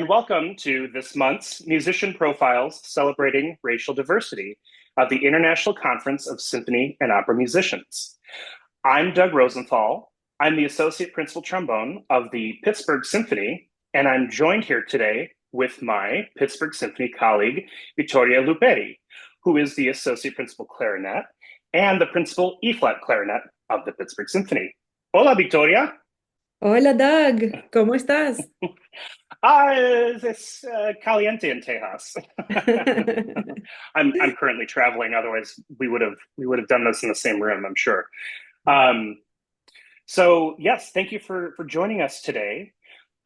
and welcome to this month's Musician Profiles Celebrating Racial Diversity of the International Conference of Symphony and Opera Musicians. I'm Doug Rosenthal. I'm the Associate Principal Trombone of the Pittsburgh Symphony, and I'm joined here today with my Pittsburgh Symphony colleague, Vittoria Luperi, who is the Associate Principal Clarinet and the Principal E-flat Clarinet of the Pittsburgh Symphony. Hola, Vittoria. Hola Doug, ¿cómo estás? Es caliente in Tejas. I'm currently traveling. Otherwise, we would have done this in the same room, I'm sure. So yes, thank you for joining us today.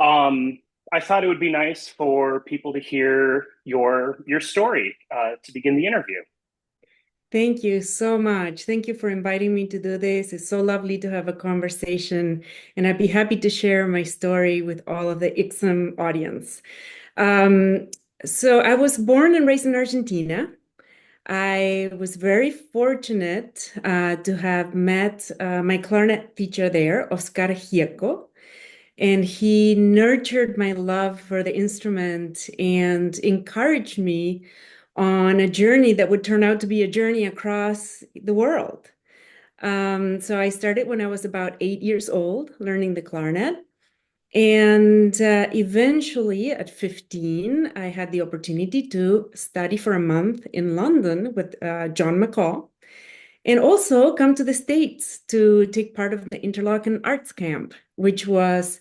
I thought it would be nice for people to hear your story to begin the interview. Thank you so much. Thank you for inviting me to do this. It's so lovely to have a conversation, and I'd be happy to share my story with all of the ICSOM audience. So I was born and raised in Argentina. I was very fortunate to have met my clarinet teacher there, Oscar Gieco, and he nurtured my love for the instrument and encouraged me on a journey that would turn out to be a journey across the world. So I started when I was about 8 years old, learning the clarinet. And eventually, at 15, I had the opportunity to study for a month in London with John McCall, and also come to the States to take part of the Interlochen Arts Camp, which was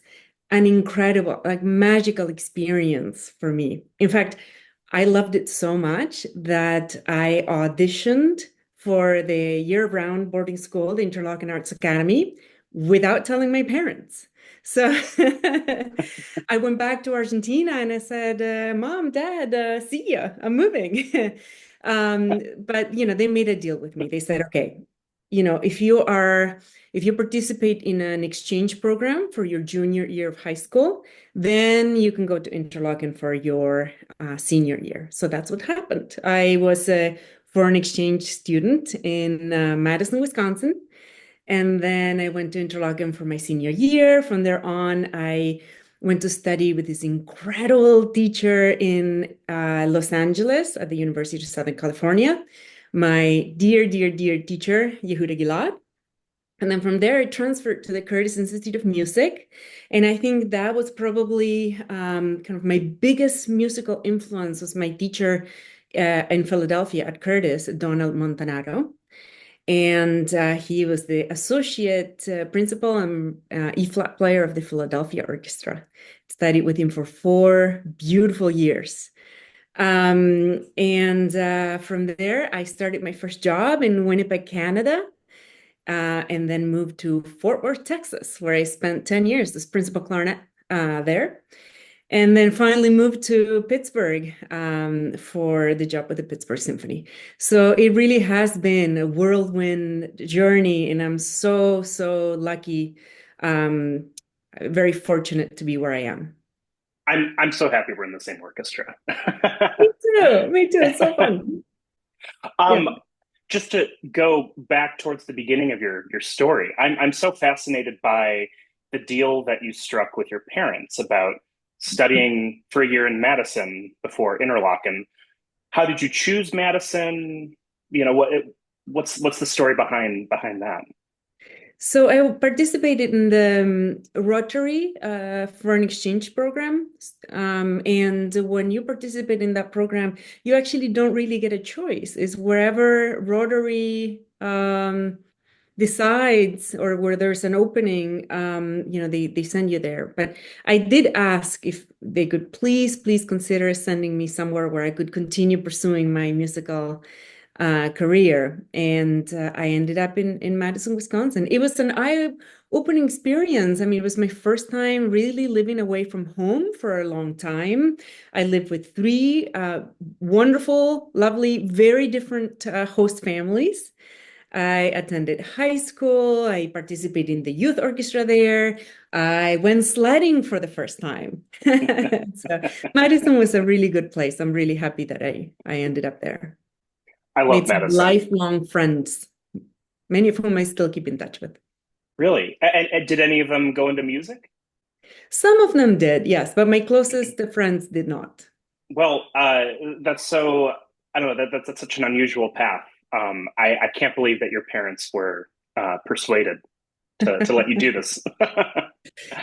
an incredible, like magical experience for me. In fact, I loved it so much that I auditioned for the year-round boarding school, the Interlochen Arts Academy, without telling my parents. So I went back to Argentina and I said, Mom, Dad, see ya, I'm moving. But, they made a deal with me. They said, okay, if you participate in an exchange program for your junior year of high school, then you can go to Interlochen for your senior year. So that's what happened. I was a foreign exchange student in Madison, Wisconsin. And then I went to Interlochen for my senior year. From there on, I went to study with this incredible teacher in Los Angeles at the University of Southern California, my dear, dear, dear teacher, Yehuda Gilad. And then from there, I transferred to the Curtis Institute of Music. And I think that was probably kind of my biggest musical influence was my teacher in Philadelphia at Curtis, Donald Montanaro. And he was the associate principal and E-flat player of the Philadelphia Orchestra. Studied with him for 4 beautiful years. And from there, I started my first job in Winnipeg, Canada, and then moved to Fort Worth, Texas, where I spent 10 years as principal clarinet there. And then finally moved to Pittsburgh for the job with the Pittsburgh Symphony. So it really has been a whirlwind journey, and I'm so, so lucky, very fortunate to be where I am. I'm so happy we're in the same orchestra. Me too. Me too. It's so fun. Yeah. Just to go back towards the beginning of your story, I'm so fascinated by the deal that you struck with your parents about studying for a year in Madison before Interlochen. How did you choose Madison? What's the story behind that? So I participated in the Rotary Foreign Exchange program. And when you participate in that program, you actually don't really get a choice. It's wherever Rotary decides or where there's an opening, they send you there. But I did ask if they could please consider sending me somewhere where I could continue pursuing my musical career. And I ended up in Madison, Wisconsin. It was an eye-opening experience. I mean, it was my first time really living away from home for a long time. I lived with 3 wonderful, lovely, very different host families. I attended high school. I participated in the youth orchestra there. I went sledding for the first time. So Madison was a really good place. I'm really happy that I ended up there. I love Made some Madison. lifelong friends, many of whom I still keep in touch with. Really? And did any of them go into music? Some of them did, yes, but my closest friends did not. Well, that's so, I don't know, that's such an unusual path. I can't believe that your parents were persuaded to let you do this.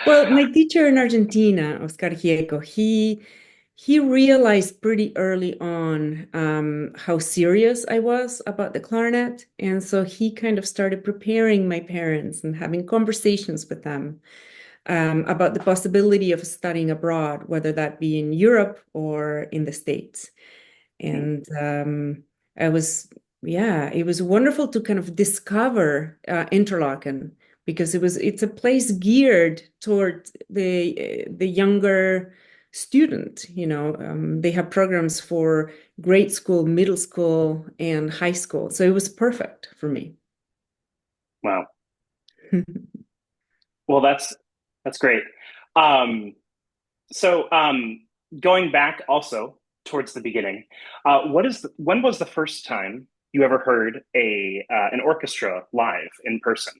Well, my teacher in Argentina, Oscar Gieco, he realized pretty early on how serious I was about the clarinet, and so he kind of started preparing my parents and having conversations with them about the possibility of studying abroad, whether that be in Europe or in the States. And I was, yeah, it was wonderful to kind of discover Interlaken because it's a place geared toward the younger student. They have programs for grade school, middle school, and high school. So it was perfect for me. Wow. Well, that's great. Um, so going back also towards the beginning, when was the first time you ever heard a an orchestra live in person?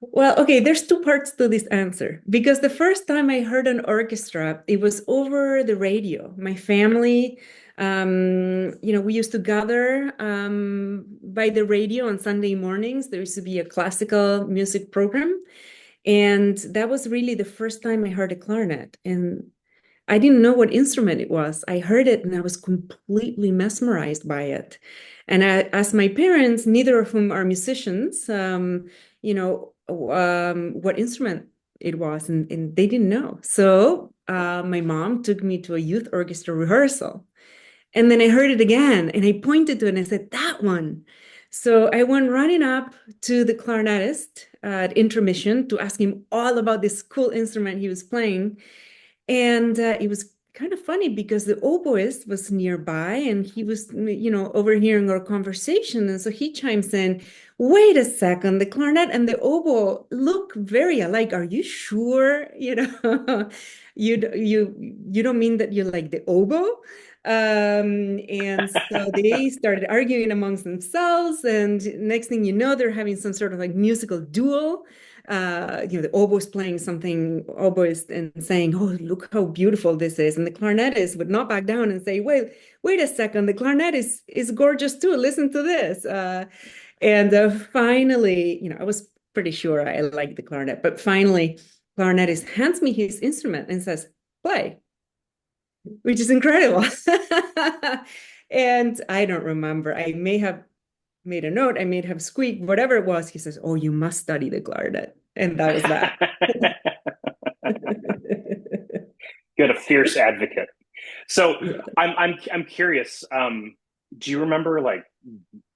Well, okay, there's two parts to this answer because the first time I heard an orchestra, it was over the radio. My family, we used to gather by the radio on Sunday mornings. There used to be a classical music program, and that was really the first time I heard a clarinet. And I didn't know what instrument it was. I heard it and I was completely mesmerized by it. And I asked my parents, neither of whom are musicians, what instrument it was, and they didn't know. So my mom took me to a youth orchestra rehearsal. And then I heard it again and I pointed to it and I said, that one. So I went running up to the clarinetist at intermission to ask him all about this cool instrument he was playing. And it was kind of funny because the oboist was nearby and he was, overhearing our conversation. And so he chimes in, wait a second, the clarinet and the oboe look very alike. Are you sure? You don't mean that you like the oboe? And so they started arguing amongst themselves. And next thing you know, they're having some sort of like musical duel. The oboist playing something oboist and saying, "Oh, look how beautiful this is," and the clarinetist would not back down and say, "Wait a second, the clarinet is gorgeous too. Listen to this." And finally, I was pretty sure I liked the clarinet, but finally, clarinetist hands me his instrument and says, "Play," which is incredible. And I don't remember. I may have made a note, I may have squeaked, whatever it was. He says, "Oh, you must study the clarinet." And that was that. You had a fierce advocate. So Yeah. I'm curious. Do you remember like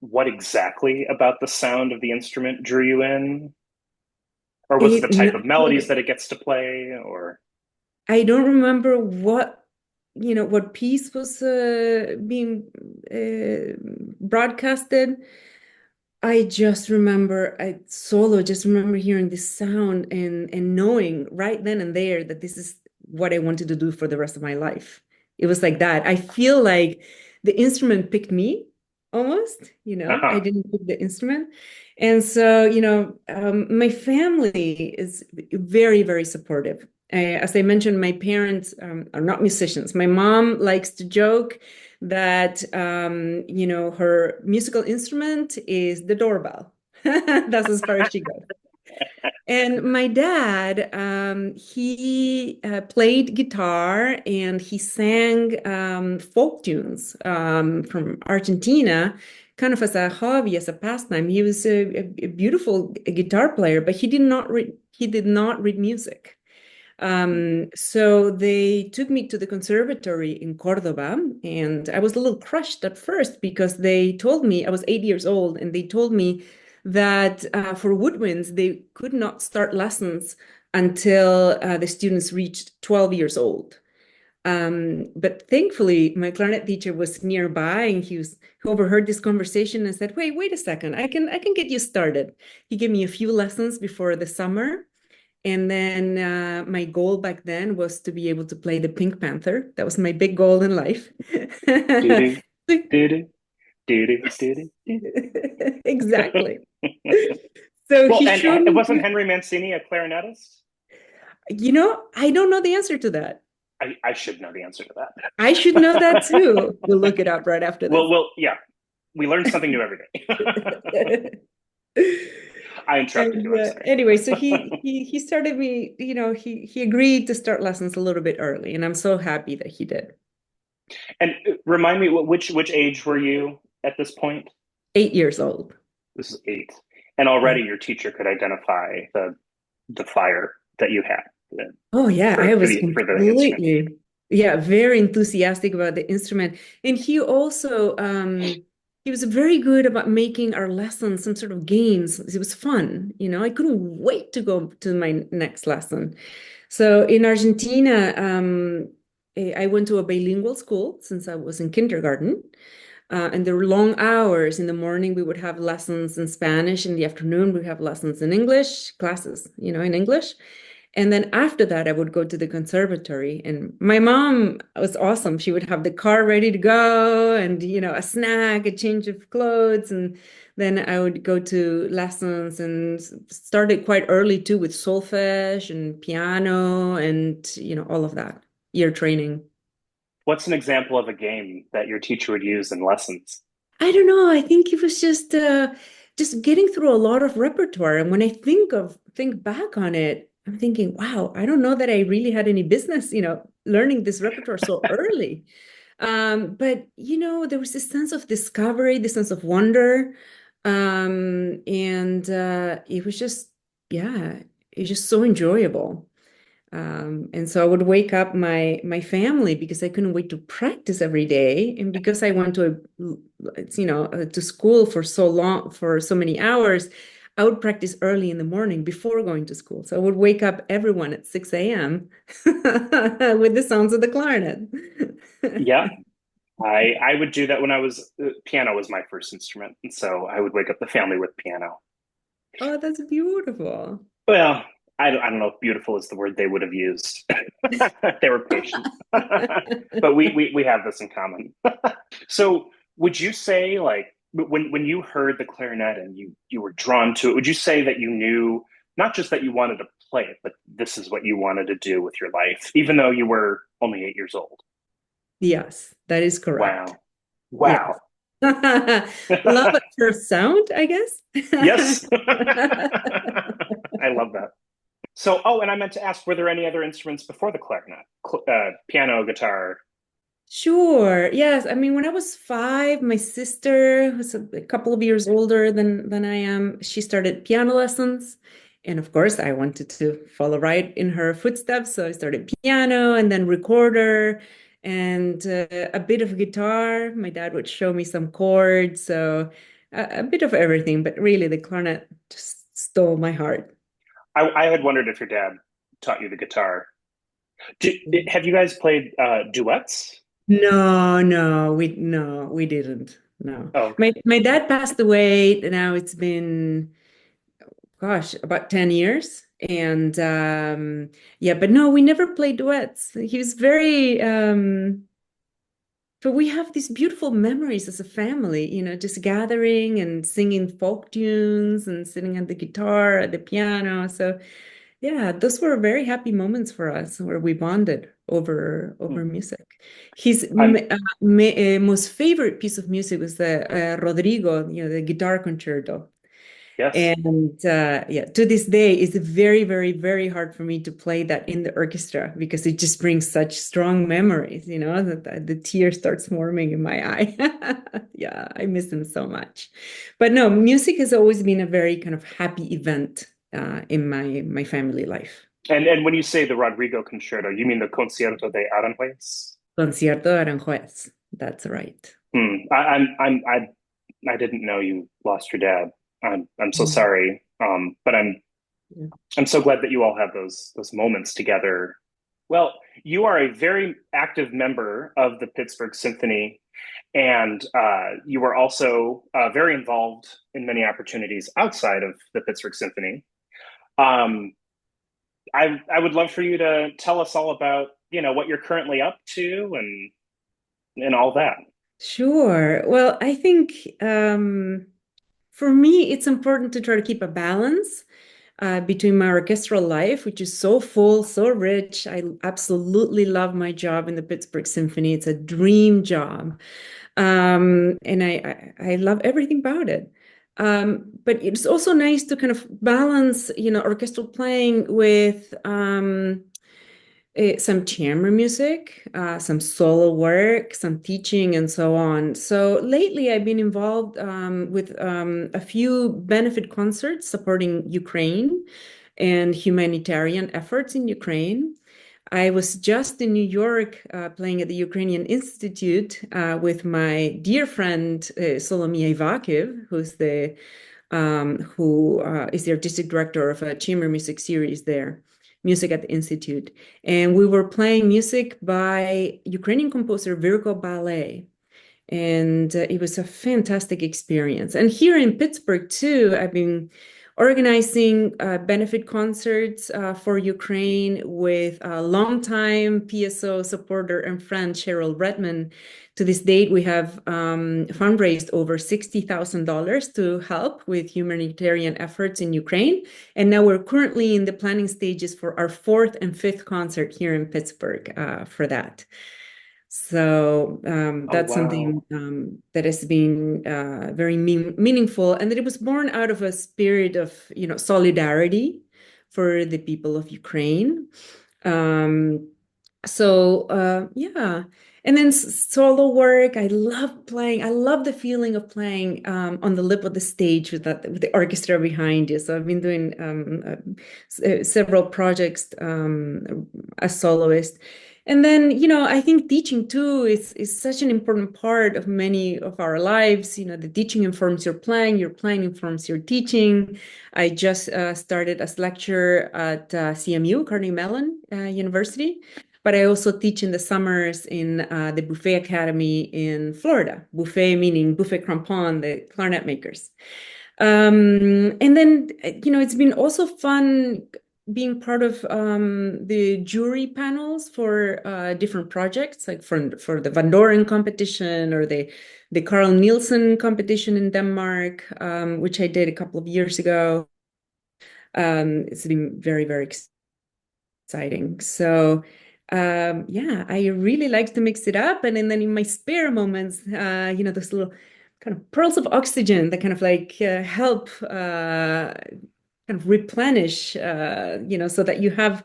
what exactly about the sound of the instrument drew you in, or was it the type of melodies that it gets to play, or? I don't remember what piece was being broadcasted. I just remember just remember hearing this sound and knowing right then and there that this is what I wanted to do for the rest of my life. It was like that. I feel like the instrument picked me almost, I Uh-huh. didn't pick the instrument. And so, my family is very, very supportive. As I mentioned, my parents are not musicians. My mom likes to joke that her musical instrument is the doorbell. That's as far as she goes. And my dad, he played guitar and he sang folk tunes from Argentina, kind of as a hobby, as a pastime. He was a beautiful guitar player, but he did not read music. So they took me to the conservatory in Cordoba, and I was a little crushed at first because they told me I was 8 years old, and they told me that for woodwinds they could not start lessons until the students reached 12 years old. But thankfully, my clarinet teacher was nearby, and he overheard this conversation and said, "Wait a second, I can get you started." He gave me a few lessons before the summer. And then my goal back then was to be able to play the Pink Panther. That was my big goal in life. Do do do do do do do. Exactly. So Well, he and showed it me. wasn't Henry Mancini a clarinetist? I don't know the answer to that. I should know the answer to that. I should know that too. We'll look it up right after this. Yeah, we learn something new every day. I interrupted you. And I'm sorry. anyway, so he started me, he agreed to start lessons a little bit early, and I'm so happy that he did. And remind me, which age were you at this point? 8 years old. This is eight, and already your teacher could identify the fire that you had Oh yeah, I was for the instrument. completely, yeah, very enthusiastic about the instrument. And he also, he was very good about making our lessons some sort of games. It was fun, I couldn't wait to go to my next lesson. So in Argentina, I went to a bilingual school since I was in kindergarten. And there were long hours. In the morning, we would have lessons in Spanish. In the afternoon, we have lessons in English, classes, in English. And then after that, I would go to the conservatory. And my mom was awesome. She would have the car ready to go and, a snack, a change of clothes. And then I would go to lessons and started quite early too with solfege and piano and, all of that, ear training. What's an example of a game that your teacher would use in lessons? I don't know. I think it was just getting through a lot of repertoire. And when I think back on it, I'm thinking, wow, I don't know that I really had any business, learning this repertoire so early. But there was this sense of discovery, this sense of wonder. And it was just, yeah, it's just so enjoyable. And so I would wake up my family because I couldn't wait to practice every day, and because I went to school for so long, for so many hours, I would practice early in the morning before going to school. So I would wake up everyone at 6 a.m. with the sounds of the clarinet. Yeah, I would do that when I was piano was my first instrument, and so I would wake up the family with piano. Oh, that's beautiful. Well, I don't know if beautiful is the word they would have used. They were patient, but we have this in common. So, would you say like when you heard the clarinet and you were drawn to it, would you say that you knew not just that you wanted to play it, but this is what you wanted to do with your life, even though you were only 8 years old? Yes, that is correct. Wow, Yes. wow, Love at first sound, I guess. yes, I love that. So, oh, and I meant to ask, were there any other instruments before the clarinet? Piano, guitar? Sure. Yes. I mean, when I was 5, my sister was a couple of years older than I am. She started piano lessons. And of course, I wanted to follow right in her footsteps. So I started piano and then recorder and a bit of guitar. My dad would show me some chords. So a bit of everything. But really, the clarinet just stole my heart. I had wondered if your dad taught you the guitar. Have you guys played duets? No, we didn't. No. Oh, okay. My dad passed away. Now it's been, gosh, about 10 years. And yeah, but no, we never played duets. He was very but we have these beautiful memories as a family, just gathering and singing folk tunes and sitting at the guitar, at the piano. So yeah, those were very happy moments for us where we bonded over Hmm. music. His I'm most favorite piece of music was the Rodrigo, the guitar concerto. yes. And yeah, to this day, it's very, very, very hard for me to play that in the orchestra because it just brings such strong memories, that the tear starts forming in my eye. Yeah, I miss him so much. But no, music has always been a very kind of happy event in my family life. And when you say the Rodrigo concerto, you mean the Concierto de Aranjuez? Concierto de Aranjuez. That's right. Hmm. I didn't know you lost your dad. I'm so Mm. sorry. But Yeah. I'm so glad that you all have those moments together. Well, you are a very active member of the Pittsburgh Symphony, and you were also very involved in many opportunities outside of the Pittsburgh Symphony. Um, I would love for you to tell us all about what you're currently up to and all that. Sure. Well, I think for me, it's important to try to keep a balance between my orchestral life, which is so full, so rich. I absolutely love my job in the Pittsburgh Symphony. It's a dream job. And I love everything about it. But it's also nice to kind of balance, orchestral playing with some chamber music, some solo work, some teaching, and so on. So lately, I've been involved with a few benefit concerts supporting Ukraine and humanitarian efforts in Ukraine. I was just in New York playing at the Ukrainian Institute with my dear friend Solomia Ivakiv, who is the artistic director of a chamber music series there, Music at the Institute. And we were playing music by Ukrainian composer Virgo Ballet. And it was a fantastic experience. And here in Pittsburgh, too, I've been organizing benefit concerts for Ukraine with a longtime PSO supporter and friend, Cheryl Redman. To this date, we have fundraised over $60,000 to help with humanitarian efforts in Ukraine. And now we're currently in the planning stages for our fourth and fifth concert here in Pittsburgh for that. So Oh, that's wow. something that has been very meaningful, and that it was born out of a spirit of, solidarity for the people of Ukraine. Um, yeah. And then solo work, I love playing. I love the feeling of playing on the lip of the stage with the orchestra behind you. So I've been doing several projects as soloist. And then, I think teaching too is such an important part of many of our lives. The teaching informs your playing informs your teaching. I just started as lecturer at CMU, Carnegie Mellon University, but I also teach in the summers in the Buffet Academy in Florida. Buffet meaning Buffet Crampon, the clarinet makers. And then, it's been also fun being part of the jury panels for different projects, like for the Van Doren competition or the Carl Nielsen competition in Denmark, which I did a couple of years ago. It's been very, very exciting. So yeah, I really like to mix it up. And then in my spare moments, those little kind of pearls of oxygen that kind of like help kind of replenish, so that you have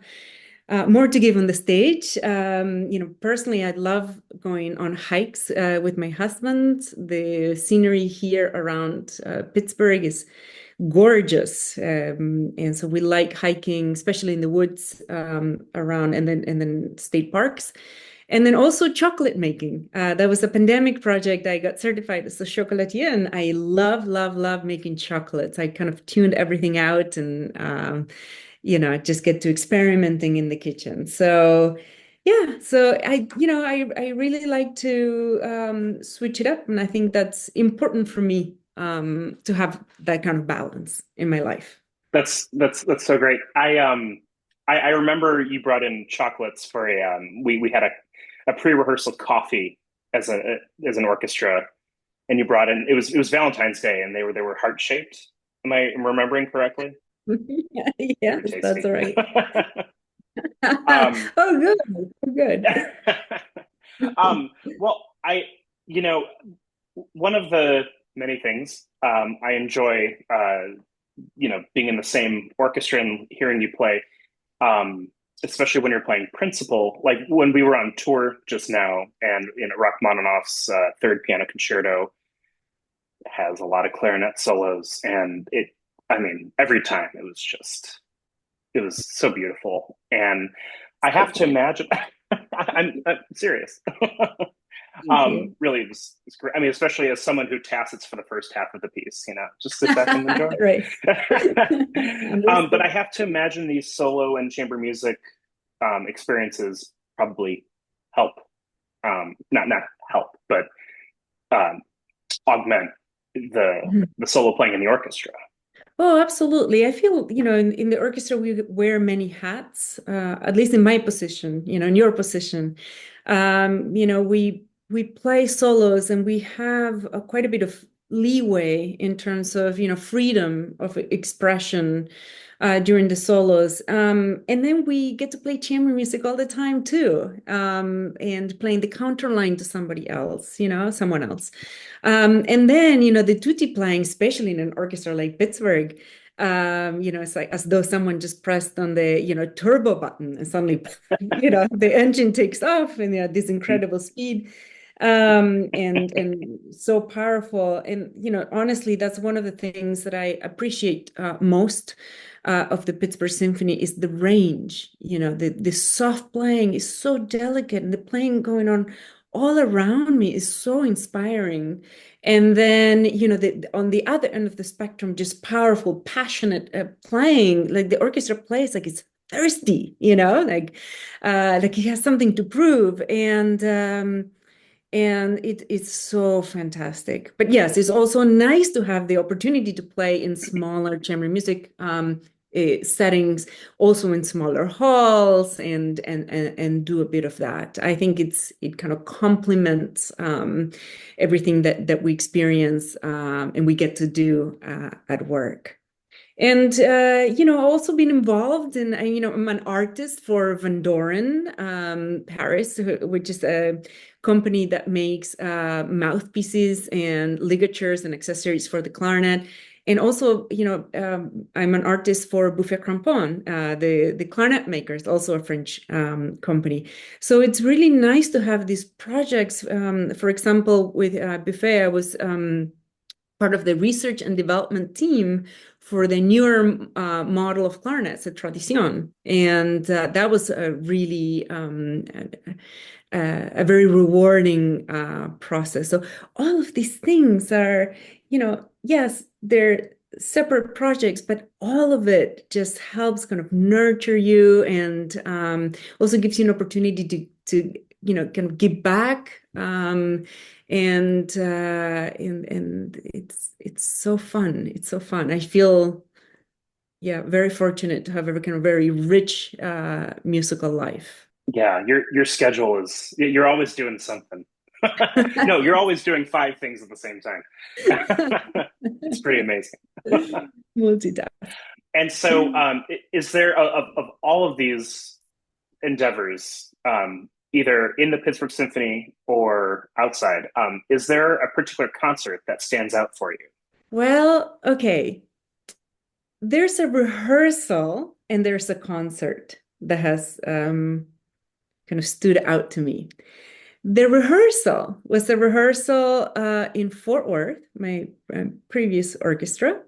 more to give on the stage. Personally, I love going on hikes with my husband. The scenery here around Pittsburgh is gorgeous, and so we like hiking, especially in the woods around, and then state parks. And then also chocolate making. That was a pandemic project. I got certified as a chocolatier, and I love, love, love making chocolates. I kind of tuned everything out and, just get to experimenting in the kitchen. So, yeah, so I really like to switch it up. And I think that's important for me to have that kind of balance in my life. That's so great. I remember you brought in chocolates for we had a pre-rehearsal coffee as as an orchestra, and you brought in it was Valentine's Day, and they were heart shaped. Am I remembering correctly? They were Yes, that's tasty. all right. um, Oh, good. Oh, good. well, you know, one of the many things I enjoy, being in the same orchestra and hearing you play, especially when you're playing principal. Like when we were on tour just now, and Rachmaninoff's Third Piano Concerto has a lot of clarinet solos, and I mean, every time it was so beautiful, and I have to imagine. I'm serious. Thank you. Really, it's great. I mean, especially as someone who tacits for the first half of the piece, just sit back and enjoy. Right. But Understood. I have to imagine these solo and chamber music experiences probably help, not help, but um, augment the solo playing in the orchestra. Oh, absolutely. I feel, in the orchestra, we wear many hats, at least in my position, in your position. We play solos and we have quite a bit of leeway in terms of, freedom of expression during the solos. And then we get to play chamber music all the time too, and playing the counterline to somebody else, someone else. And then, the tutti playing, especially in an orchestra like Pittsburgh, it's like as though someone just pressed on the, turbo button and suddenly, the engine takes off and this incredible speed. And so powerful. And, honestly, that's one of the things that I appreciate most of the Pittsburgh Symphony is the range. The soft playing is so delicate, and the playing going on all around me is so inspiring. And then, on the other end of the spectrum, just powerful, passionate playing, like the orchestra plays like it's thirsty, like he has something to prove. And it's so fantastic. But yes, it's also nice to have the opportunity to play in smaller chamber music settings, also in smaller halls, and do a bit of that. I think it kind of complements everything that we experience and we get to do at work. And, also been involved in, I'm an artist for Van Doren, Paris, which is a company that makes mouthpieces and ligatures and accessories for the clarinet. And also, I'm an artist for Buffet Crampon, the clarinet makers, also a French company. So it's really nice to have these projects. For example, with Buffet, I was part of the research and development team for the newer model of clarinets, a Tradition. And that was a really a very rewarding process. So all of these things are, yes, they're separate projects, but all of it just helps kind of nurture you and also gives you an opportunity to kind of give back. And it's so fun. It's so fun. I feel, very fortunate to have a kind of very rich musical life. Yeah, your schedule is you're always doing something. No, you're always doing five things at the same time. It's pretty amazing. Multitask. And so, is there of all of these endeavors, either in the Pittsburgh Symphony or outside, is there a particular concert that stands out for you? Well, okay. There's a rehearsal and there's a concert that has kind of stood out to me. The rehearsal was a rehearsal in Fort Worth, my previous orchestra.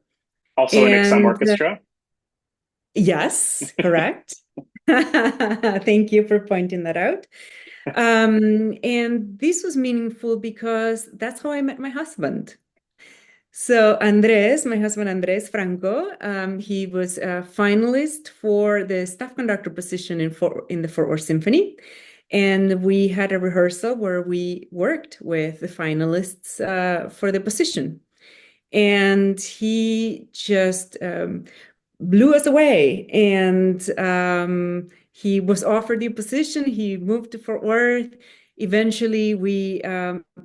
Also an ICSOM And orchestra? yes, correct. Thank you for pointing that out. And this was meaningful because that's how I met my husband. So Andres, my husband Andres Franco, he was a finalist for the staff conductor position in the Fort Worth Symphony. And we had a rehearsal where we worked with the finalists for the position. And he just blew us away. And he was offered the position. He moved to Fort Worth. Eventually, we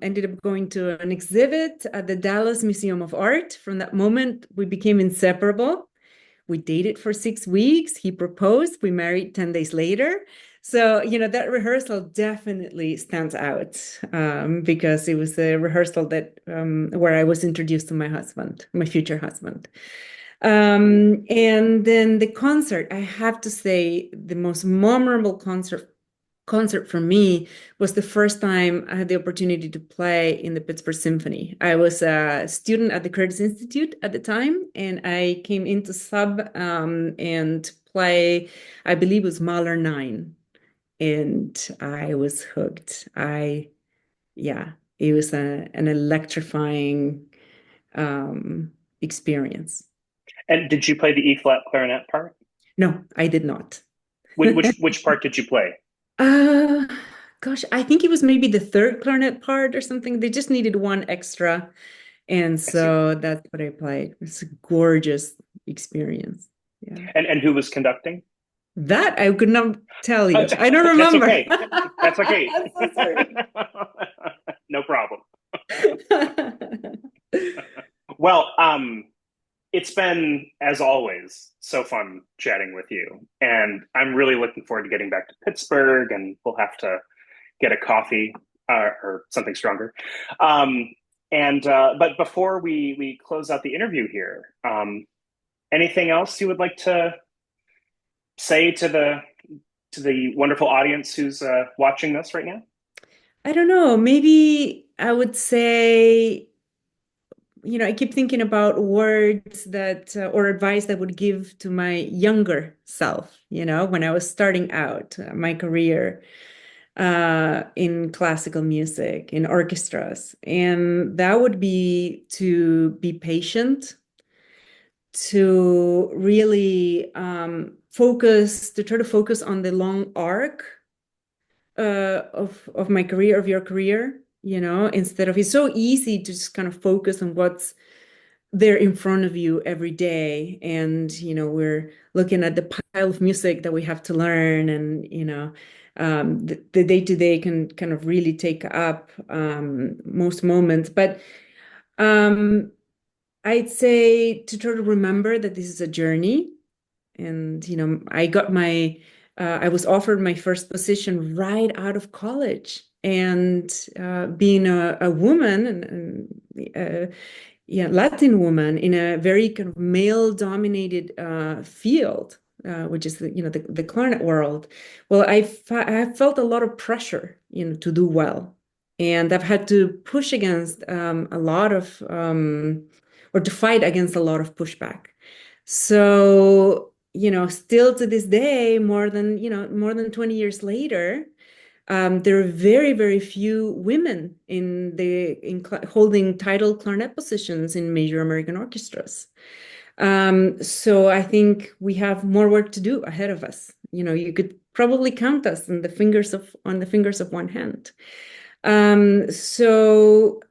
ended up going to an exhibit at the Dallas Museum of Art. From that moment, we became inseparable. We dated for 6 weeks. He proposed. We married 10 days later. So, that rehearsal definitely stands out because it was a rehearsal that where I was introduced to my husband, my future husband. And then the concert, I have to say, the most memorable concert for me was the first time I had the opportunity to play in the Pittsburgh Symphony. I was a student at the Curtis Institute at the time, and I came in to sub and play, I believe it was Mahler 9. And I was hooked. It was an electrifying experience. And did you play the E flat clarinet part? No, I did not. Which part did you play? Uh, Gosh, I think it was maybe the third clarinet part or something. They just needed one extra. And I see. so that's what I played. It's a gorgeous experience. Yeah. And who was conducting? That I could not tell you. I don't That's remember. okay. That's okay. I'm so sorry. No problem. Well, it's been, as always, so fun chatting with you. And I'm really looking forward to getting back to Pittsburgh, and we'll have to get a coffee or something stronger. Um, but before we close out the interview here, anything else you would like to say to the wonderful audience who's watching this right now? I don't know, maybe I would say, I keep thinking about words that or advice that would give to my younger self, when I was starting out my career in classical music, in orchestras. And that would be to be patient, to really to try to focus on the long arc of my career, of your career, instead of it's so easy to just kind of focus on what's there in front of you every day. And, we're looking at the pile of music that we have to learn. And, the day-to-day can kind of really take up most moments. But um, I'd say to try to remember that this is a journey. And, I was offered my first position right out of college. And being a woman and yeah, Latin woman in a very kind of male-dominated field, which is the clarinet world. Well, I felt a lot of pressure, to do well, and I've had to push against a lot of or to fight against a lot of pushback. So, still to this day, more than 20 years later, there are very, very few women holding title clarinet positions in major American orchestras. So I think we have more work to do ahead of us. You could probably count us on the fingers of one hand. So,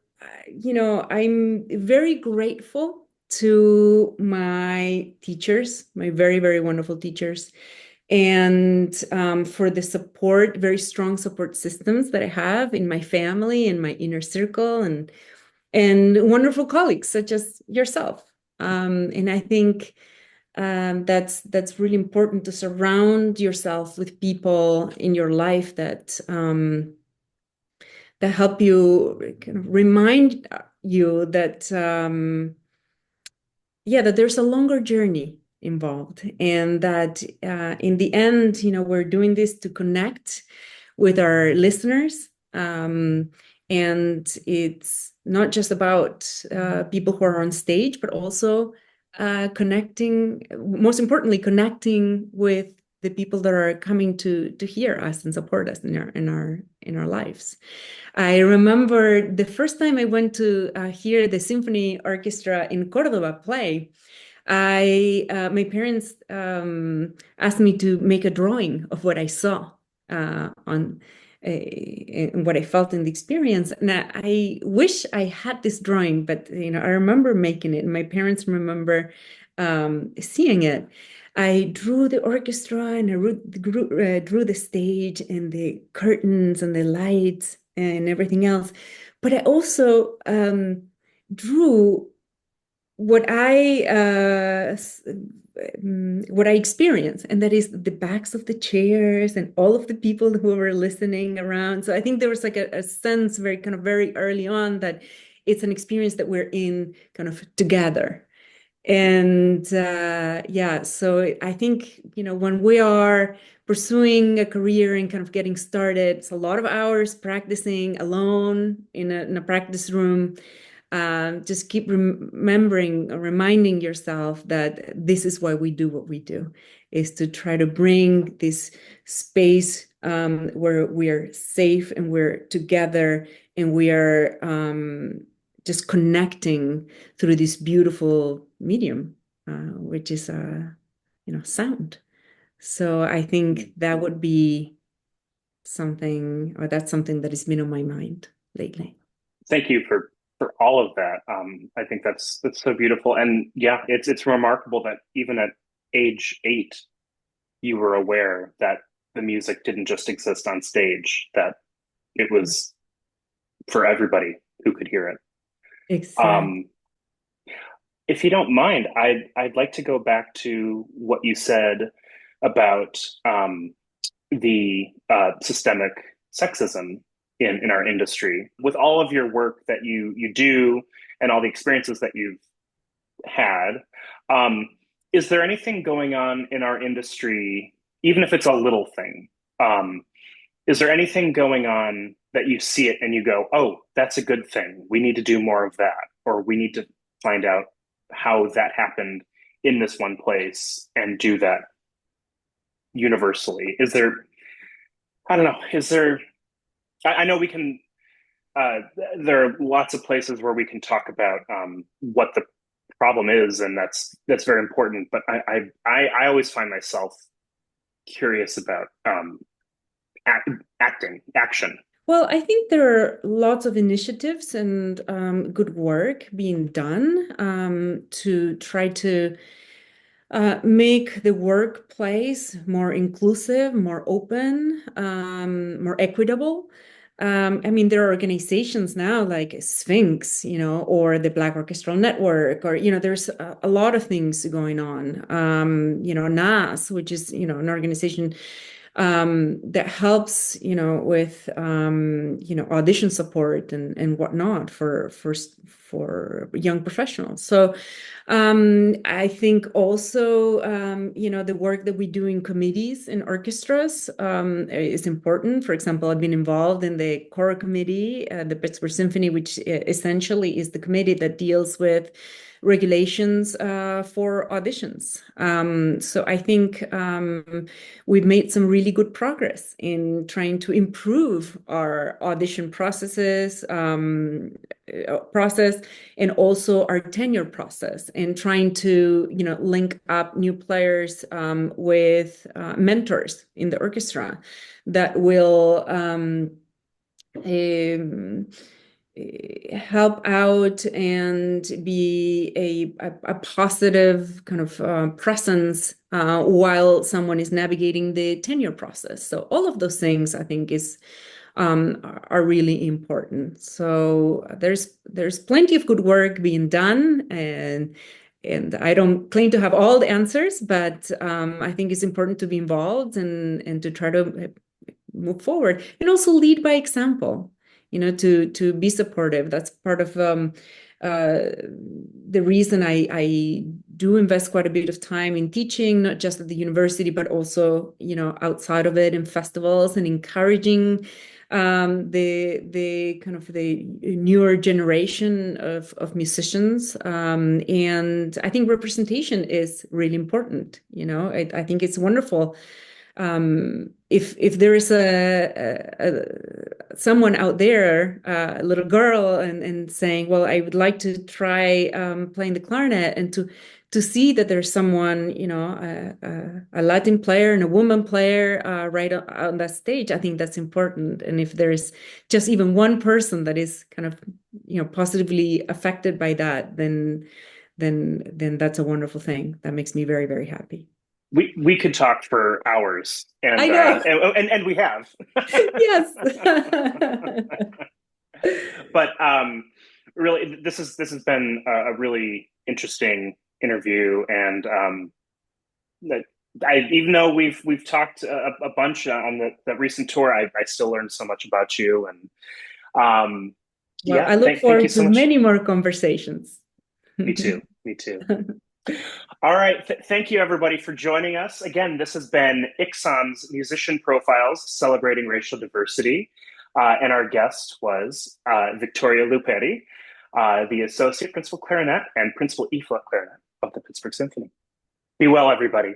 I'm very grateful to my teachers, my very, very wonderful teachers, and for the support, very strong support systems that I have in my family and my inner circle, and wonderful colleagues such as yourself. And I think that's really important, to surround yourself with people in your life that help you kind of remind you that that there's a longer journey involved, and that in the end, we're doing this to connect with our listeners. And it's not just about people who are on stage, but also most importantly, connecting with the people that are coming to hear us and support us in our lives. I remember the first time I went to hear the Symphony Orchestra in Cordoba play. My parents asked me to make a drawing of what I saw on and what I felt in the experience. And I wish I had this drawing, but I remember making it, and my parents remember seeing it. I drew the orchestra, and I drew the stage and the curtains and the lights and everything else. But I also drew what I experienced, and that is the backs of the chairs and all of the people who were listening around. So I think there was like a sense very early on that it's an experience that we're in kind of together. And so I think, when we are pursuing a career and kind of getting started, it's a lot of hours practicing alone in a practice room. Just keep reminding yourself that this is why we do what we do, is to try to bring this space where we are safe and we're together and we are just connecting through this beautiful medium, which is sound. So I think that would be something, or that's something that has been on my mind lately. Thank you for all of that. I think that's so beautiful, and yeah, it's remarkable that even at age 8, you were aware that the music didn't just exist on stage; that it was for everybody who could hear it. Exactly. Um, If you don't mind, I'd like to go back to what you said about the systemic sexism in our industry. With all of your work that you do and all the experiences that you've had, um, is there anything going on in our industry, even if it's a little thing? Um, is there anything going on that you see it and you go, oh, that's a good thing. We need to do more of that, or we need to find out how that happened in this one place and do that universally? Is there, I don't know, is there, I know we can, uh, there are lots of places where we can talk about what the problem is, and that's very important. But I always find myself curious about action. Well, I think there are lots of initiatives and good work being done to try to make the workplace more inclusive, more open, more equitable. I mean, there are organizations now like Sphinx, or the Black Orchestral Network, or, there's a lot of things going on. NAS, which is, an organization that helps, with, audition support and whatnot for young professionals. So I think also, the work that we do in committees and orchestras is important. For example, I've been involved in the choral committee, the Pittsburgh Symphony, which essentially is the committee that deals with regulations for auditions. So I think we've made some really good progress in trying to improve our audition process and also our tenure process, and trying to link up new players with mentors in the orchestra that will help out and be a positive kind of presence while someone is navigating the tenure process. So all of those things, I think, are really important. So there's plenty of good work being done, and I don't claim to have all the answers, but I think it's important to be involved and to try to move forward, and also lead by example, to be supportive. That's part of the reason I do invest quite a bit of time in teaching, not just at the university, but also, outside of it, in festivals, and encouraging the kind of the newer generation of musicians. And I think representation is really important. I think it's wonderful. If there is someone out there, a little girl, and saying, well, I would like to try playing the clarinet, and to see that there's someone, a Latin player and a woman player right on that stage, I think that's important. And if there's just even one person that is kind of, positively affected by that, then that's a wonderful thing. That makes me very, very happy. We could talk for hours, I know. and we have. Yes. But really, this has been a really interesting interview, and even though we've talked a bunch on the recent tour, I still learned so much about you, and Well, yeah, I look thank you forward to so much. many more conversations. Me too. Me too. All right. Thank you, everybody, for joining us. Again, this has been ICSOM's Musician Profiles Celebrating Racial Diversity. And our guest was Victoria Luperi, the Associate Principal Clarinet and Principal E-flat Clarinet of the Pittsburgh Symphony. Be well, everybody.